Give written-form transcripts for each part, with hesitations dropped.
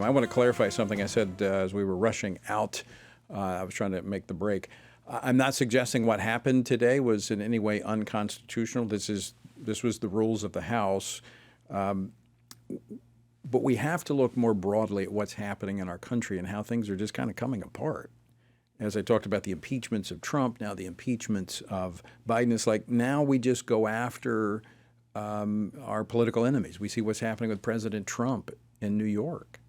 I want to clarify something I said as we were rushing out. I was trying to make the break. I'm not suggesting what happened today was in any way unconstitutional. This was the rules of the House. But we have to look more broadly at what's happening in our country and how things are just kind of coming apart. As I talked about the impeachments of Trump, now the impeachments of Biden, it's like now we just go after our political enemies. We see what's happening with President Trump in New York.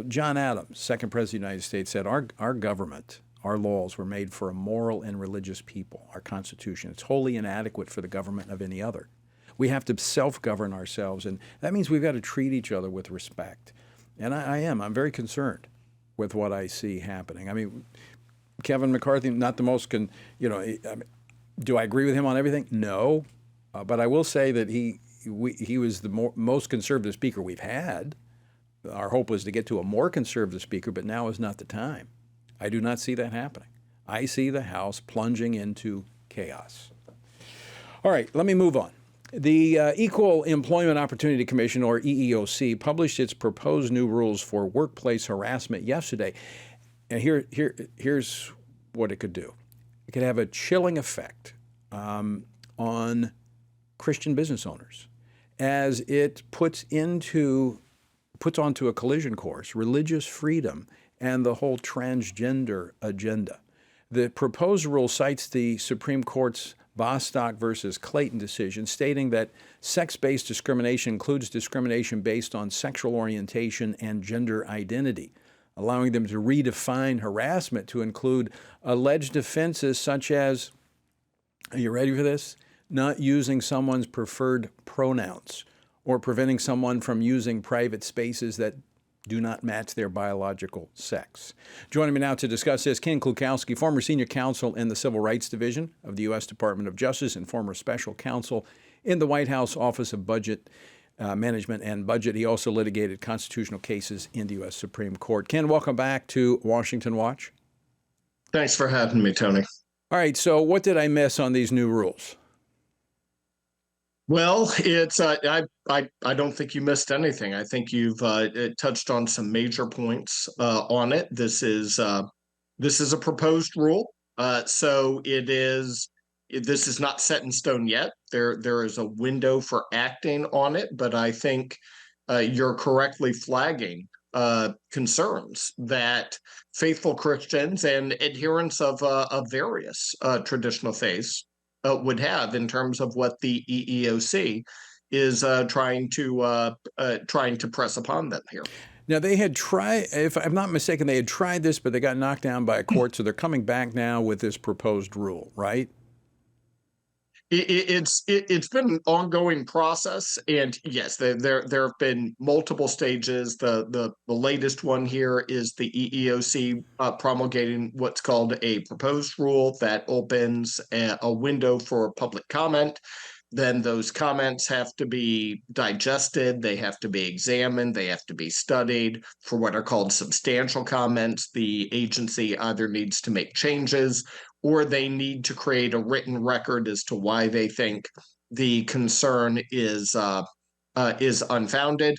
John Adams, second president of the United States, said our government, our laws were made for a moral and religious people, our Constitution. It's wholly inadequate for the government of any other. We have to self-govern ourselves, and that means we've got to treat each other with respect. And I'm very concerned with what I see happening. I mean, Kevin McCarthy, not the most, do I agree with him on everything? No. But I will say that he was the most conservative speaker we've had. Our hope was to get to a more conservative speaker, but now is not the time. I do not see that happening. I see the House plunging into chaos. All right, let me move on. The Equal Employment Opportunity Commission, or EEOC, published its proposed new rules for workplace harassment yesterday. And here's what it could do. It could have a chilling effect on Christian business owners as it puts onto a collision course religious freedom and the whole transgender agenda. The proposed rule cites the Supreme Court's Bostock versus Clayton decision, stating that sex-based discrimination includes discrimination based on sexual orientation and gender identity, allowing them to redefine harassment to include alleged offenses such as, are you ready for this? Not using someone's preferred pronouns, or preventing someone from using private spaces that do not match their biological sex. Joining me now to discuss this, Ken Klukowski, former senior counsel in the Civil Rights Division of the U.S. Department of Justice and former special counsel in the White House Office of Budget Management and Budget. He also litigated constitutional cases in the U.S. Supreme Court. Ken, welcome back to Washington Watch. Thanks for having me, Tony. All right, so what did I miss on these new rules? Well, it's I don't think you missed anything. I think you've touched on some major points on it. This is a proposed rule, so this is not set in stone yet. There is a window for acting on it, but I think you're correctly flagging concerns that faithful Christians and adherents of various traditional faiths would have in terms of what the EEOC is trying to press upon them here. Now, they had tried, if I'm not mistaken, they had tried this, but they got knocked down by a court, so they're coming back now with this proposed rule, right? It's been an ongoing process, and yes, there have been multiple stages. The latest one here is the EEOC promulgating what's called a proposed rule that opens a window for public comment. Then those comments have to be digested, they have to be examined, they have to be studied. For what are called substantial comments, the agency either needs to make changes or they need to create a written record as to why they think the concern is unfounded.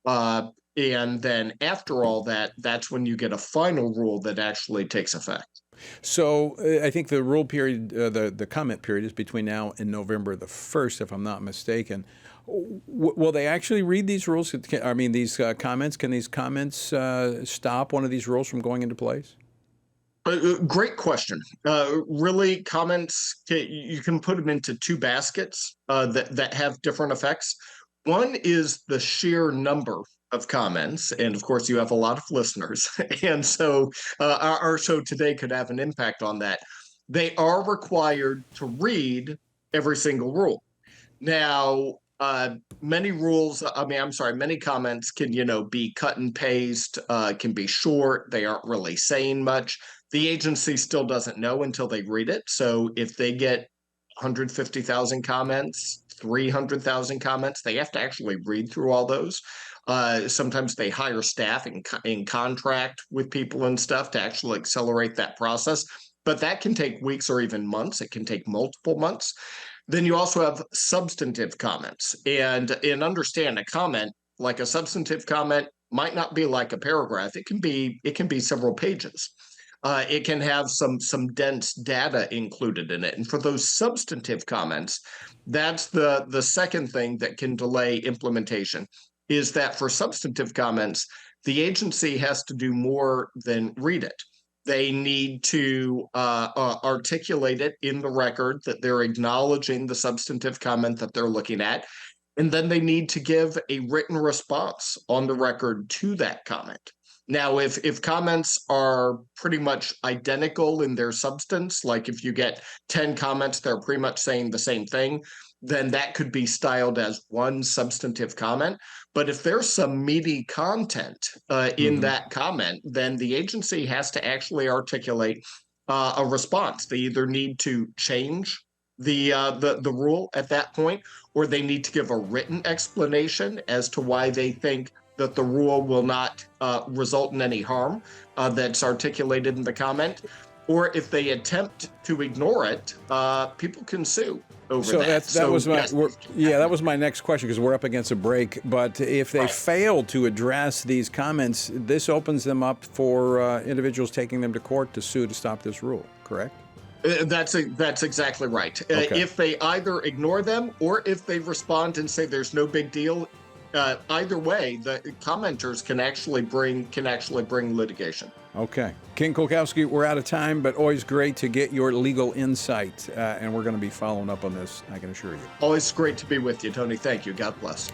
And then after all that, that's when you get a final rule that actually takes effect. So I think the rule period, the comment period is between now and November the 1st, if I'm not mistaken. Will they actually read these rules? I mean, these comments, can these comments stop one of these rules from going into place? Great question. Really, comments, you can put them into two baskets that have different effects. One is the sheer number of comments, and of course you have a lot of listeners, and so our show today could have an impact on that. They are required to read every single rule. Now, many comments can be cut and paste, can be short, they aren't really saying much. The agency still doesn't know until they read it. So if they get 150,000 comments, 300,000 comments, they have to actually read through all those. Sometimes they hire staff in contract with people and stuff to actually accelerate that process. But that can take weeks or even months. It can take multiple months. Then you also have substantive comments. And understand a comment, like a substantive comment, might not be like a paragraph. It can be several pages. It can have some dense data included in it. And for those substantive comments, that's the second thing that can delay implementation, is that for substantive comments, the agency has to do more than read it. They need to articulate it in the record that they're acknowledging the substantive comment that they're looking at. And then they need to give a written response on the record to that comment. Now, if comments are pretty much identical in their substance, like if you get 10 comments, they're pretty much saying the same thing, then that could be styled as one substantive comment. But if there's some meaty content in that comment, then the agency has to actually articulate a response. They either need to change the rule at that point, or they need to give a written explanation as to why they think that the rule will not result in any harm that's articulated in the comment. Or if they attempt to ignore it, people can sue over So that. that was my yes, that was my next question, because we're up against a break. But if they fail to address these comments, this opens them up for individuals taking them to court to sue to stop this rule. Correct? That's exactly right. Okay. If they either ignore them or if they respond and say there's no big deal, either way, the commenters can actually bring litigation. Okay. King Klukowski, we're out of time, but always great to get your legal insight, and we're going to be following up on this, I can assure you. Always great to be with you, Tony. Thank you. God bless.